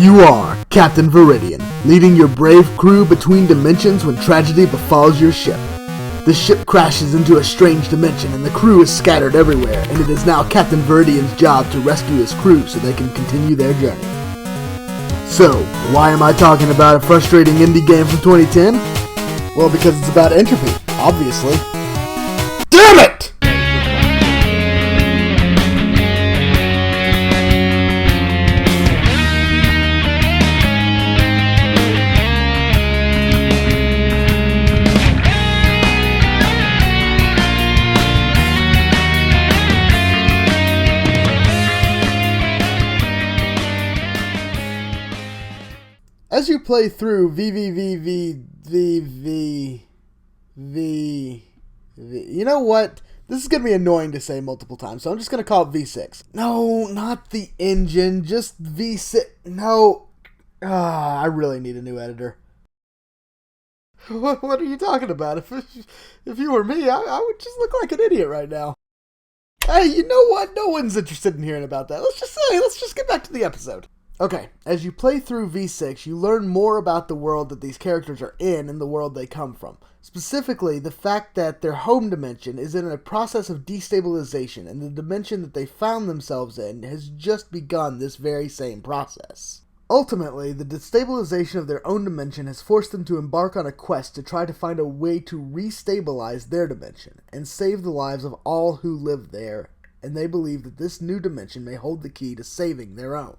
You are Captain Viridian, leading your brave crew between dimensions when tragedy befalls your ship. The ship crashes into a strange dimension and the crew is scattered everywhere, and it is now Captain Viridian's job to rescue his crew so they can continue their journey. So, why am I talking about a frustrating indie game from 2010? Well, because it's about Entropy, obviously. Damn it! As you play through you know what? This is going to be annoying to say multiple times, so I'm just going to call it V6. No, not the engine, just V6. No. I really need a new editor. What are you talking about? If you were me, I would just look like an idiot right now. Hey, you know what? No one's interested in hearing about that. Let's just get back to the episode. Okay, as you play through V6, you learn more about the world that these characters are in and the world they come from. Specifically, the fact that their home dimension is in a process of destabilization, and the dimension that they found themselves in has just begun this very same process. Ultimately, the destabilization of their own dimension has forced them to embark on a quest to try to find a way to restabilize their dimension, and save the lives of all who live there, and they believe that this new dimension may hold the key to saving their own.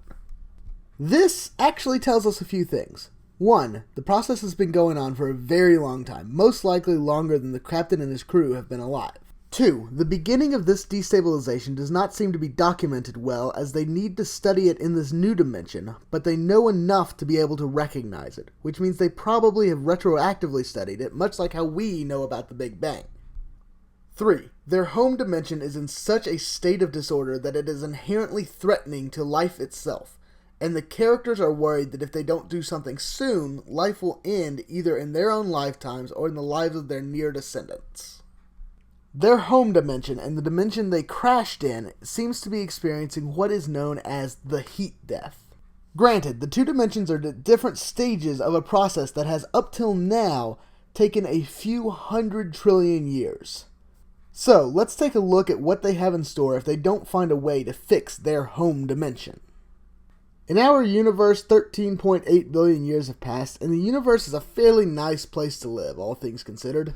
This actually tells us a few things. 1. The process has been going on for a very long time, most likely longer than the captain and his crew have been alive. 2. The beginning of this destabilization does not seem to be documented well, as they need to study it in this new dimension, but they know enough to be able to recognize it, which means they probably have retroactively studied it, much like how we know about the Big Bang. 3. Their home dimension is in such a state of disorder that it is inherently threatening to life itself. And the characters are worried that if they don't do something soon, life will end either in their own lifetimes or in the lives of their near descendants. Their home dimension and the dimension they crashed in seems to be experiencing what is known as the heat death. Granted, the two dimensions are at different stages of a process that has up till now taken a few 100 trillion years. So, let's take a look at what they have in store if they don't find a way to fix their home dimension. In our universe, 13.8 billion years have passed, and the universe is a fairly nice place to live, all things considered.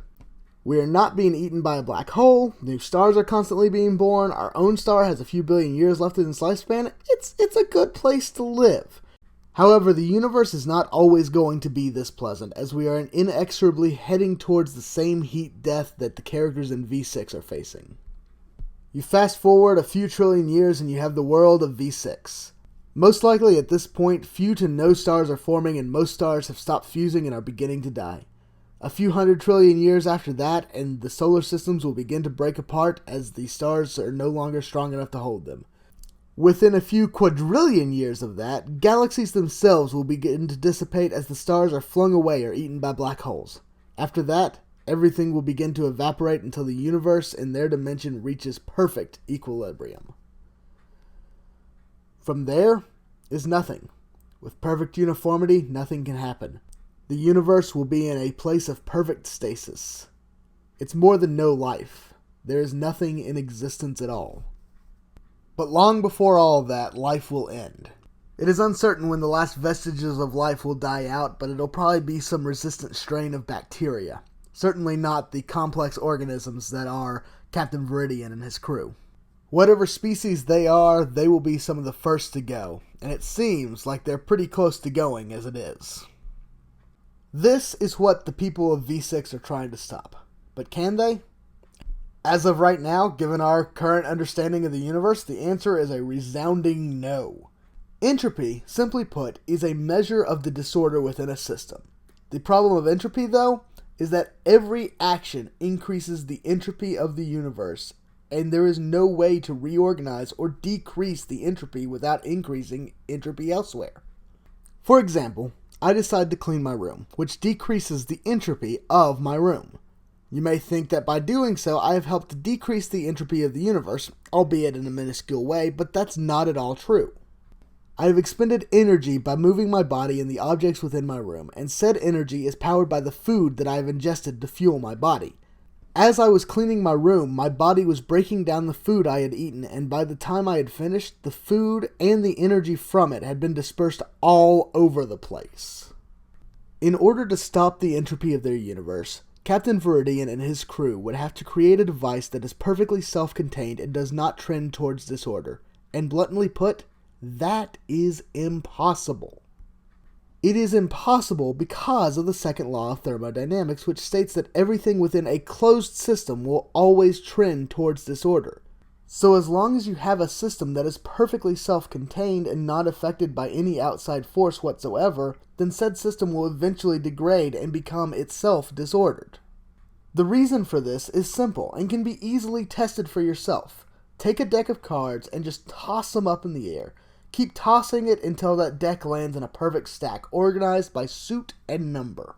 We are not being eaten by a black hole, new stars are constantly being born, our own star has a few billion years left in its lifespan. It's a good place to live. However, the universe is not always going to be this pleasant, as we are inexorably heading towards the same heat death that the characters in V6 are facing. You fast forward a few trillion years and you have the world of V6. Most likely at this point, few to no stars are forming and most stars have stopped fusing and are beginning to die. A few 100 trillion years after that, and the solar systems will begin to break apart as the stars are no longer strong enough to hold them. Within a few quadrillion years of that, galaxies themselves will begin to dissipate as the stars are flung away or eaten by black holes. After that, everything will begin to evaporate until the universe in their dimension reaches perfect equilibrium. From there is nothing. With perfect uniformity, nothing can happen. The universe will be in a place of perfect stasis. It's more than no life. There is nothing in existence at all. But long before all of that, life will end. It is uncertain when the last vestiges of life will die out, but it'll probably be some resistant strain of bacteria. Certainly not the complex organisms that are Captain Viridian and his crew. Whatever species they are, they will be some of the first to go, and it seems like they're pretty close to going as it is. This is what the people of V6 are trying to stop. But can they? As of right now, given our current understanding of the universe, the answer is a resounding no. Entropy, simply put, is a measure of the disorder within a system. The problem of entropy, though, is that every action increases the entropy of the universe, and there is no way to reorganize or decrease the entropy without increasing entropy elsewhere. For example, I decide to clean my room, which decreases the entropy of my room. You may think that by doing so, I have helped to decrease the entropy of the universe, albeit in a minuscule way, but that's not at all true. I have expended energy by moving my body and the objects within my room, and said energy is powered by the food that I have ingested to fuel my body. As I was cleaning my room, my body was breaking down the food I had eaten, and by the time I had finished, the food and the energy from it had been dispersed all over the place. In order to stop the entropy of their universe, Captain Viridian and his crew would have to create a device that is perfectly self-contained and does not trend towards disorder. And bluntly put, that is impossible. It is impossible because of the second law of thermodynamics, which states that everything within a closed system will always trend towards disorder. So as long as you have a system that is perfectly self-contained and not affected by any outside force whatsoever, then said system will eventually degrade and become itself disordered. The reason for this is simple and can be easily tested for yourself. Take a deck of cards and just toss them up in the air. Keep tossing it until that deck lands in a perfect stack, organized by suit and number.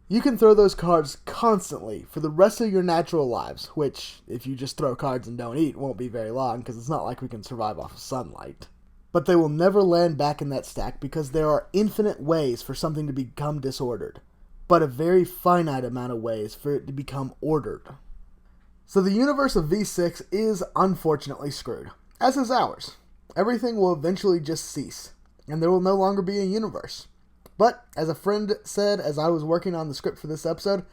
You can throw those cards constantly for the rest of your natural lives, which, if you just throw cards and don't eat, won't be very long because it's not like we can survive off of sunlight. But they will never land back in that stack because there are infinite ways for something to become disordered, but a very finite amount of ways for it to become ordered. So the universe of V6 is unfortunately screwed, as is ours. Everything will eventually just cease, and there will no longer be a universe. But, as a friend said as I was working on the script for this episode,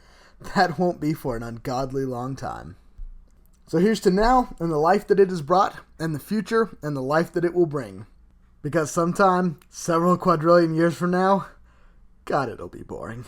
that won't be for an ungodly long time. So here's to now, and the life that it has brought, and the future, and the life that it will bring. Because sometime, several quadrillion years from now, God, it'll be boring.